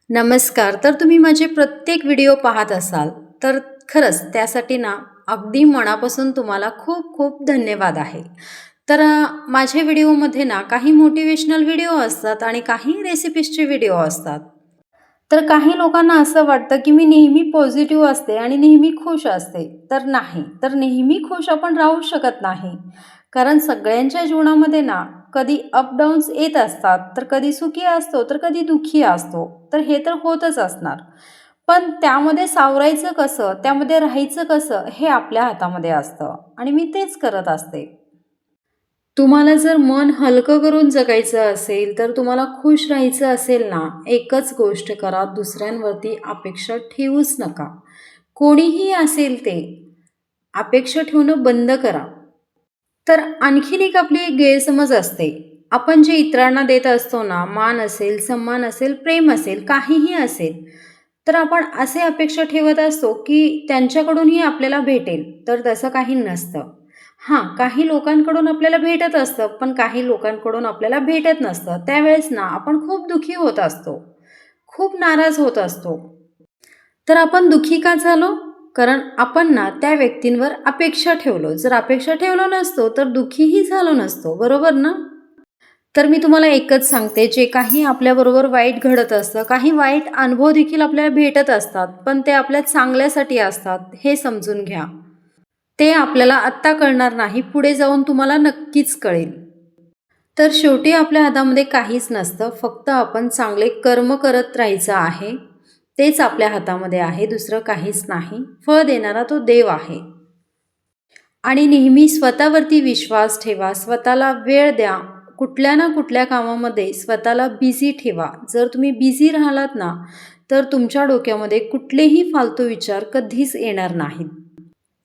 नमस्कार. तर तुम्ही माझे प्रत्येक व्हिडिओ पाहत असाल, तर खरंच त्यासाठी ना अगदी मनापासून तुम्हाला खूप खूप धन्यवाद आहे. तर माझ्या व्हिडिओमध्ये ना काही मोटिव्हेशनल व्हिडिओ असतात आणि काही रेसिपीजचे व्हिडिओ असतात. तर काही लोकांना असं वाटतं, की मी नेहमी पॉझिटिव्ह असते आणि नेहमी खुश असते. तर नाही, तर नेहमी खुश आपण राहू शकत नाही. कारण सगळ्यांच्या जीवनामध्ये ना कधी अप डाउन्स येत असतात, तर कधी सुखी असतो, तर कधी दुःखी असतो. तर हे तर होतच असणार. पण त्यामध्ये सावरायचं कसं, त्यामध्ये राहायचं कसं, हे आपल्या हातामध्ये असतं आणि मी तेच करत असते. तुम्हाला जर मन हलकं करून जगायचं असेल, तर तुम्हाला खुश राहायचं असेल ना, एकच गोष्ट करा, दुसऱ्यांवरती अपेक्षा ठेवूच नका. कोणीही असेल ते, अपेक्षा ठेवणं बंद करा. तर आणखीन एक आपली गैरसमज असते. आपण जे इतरांना देत असतो ना, मान असेल, सन्मान असेल, प्रेम असेल, काहीही असेल, तर आपण असे अपेक्षा ठेवत असतो, की त्यांच्याकडूनही आपल्याला भेटेल. तर तसं काही नसतं. हां, काही लोकांकडून आपल्याला भेटत असतं, पण काही लोकांकडून आपल्याला भेटत नसतं. त्यावेळेस ना आपण खूप दुःखी होत असतो, खूप नाराज होत असतो. तर आपण दुःखी का झालो? कारण आपण ना त्या व्यक्तींवर अपेक्षा ठेवलो. जर अपेक्षा ठेवलो नसतो, तर दुःखीही झालो नसतो. बरोबर ना? तर मी तुम्हाला एकच सांगते, जे काही आपल्याबरोबर वाईट घडत असतं, काही वाईट अनुभव देखील आपल्याला भेटत असतात, पण ते आपल्या चांगल्यासाठी असतात, हे समजून घ्या. ते आपल्याला आत्ता कळणार नाही, पुढे जाऊन तुम्हाला नक्कीच कळेल. तर शेवटी आपल्या हातामध्ये काहीच नसतं, फक्त आपण चांगले कर्म करत राहायचं आहे. तेच आपल्या हातामध्ये आहे, दुसरं काहीच नाही. फळ देणारा तो देव आहे. आणि नेहमी स्वतःवरती विश्वास ठेवा, स्वतःला वेळ द्या. कुठल्या ना कुठल्या कामामध्ये स्वतःला बिझी ठेवा. जर तुम्ही बिझी राहिलात ना, तर तुमच्या डोक्यामध्ये कुठलेही फालतू विचार कधीच येणार नाहीत.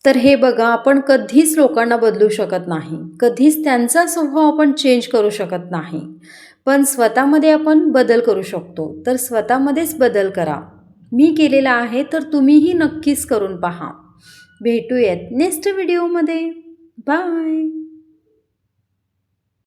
तर हे बघा, आपण कधीच लोकांना बदलू शकत नाही. कधीच त्यांचा स्वभाव आपण चेंज करू शकत नाही. पण स्वतःमध्ये आपण बदल करू शकतो. तर स्वतःमध्येच बदल करा. मी केलेला आहे, तर तुम्हीही नक्कीच करून पहा. भेटूयात नेक्स्ट व्हिडिओमध्ये. बाय.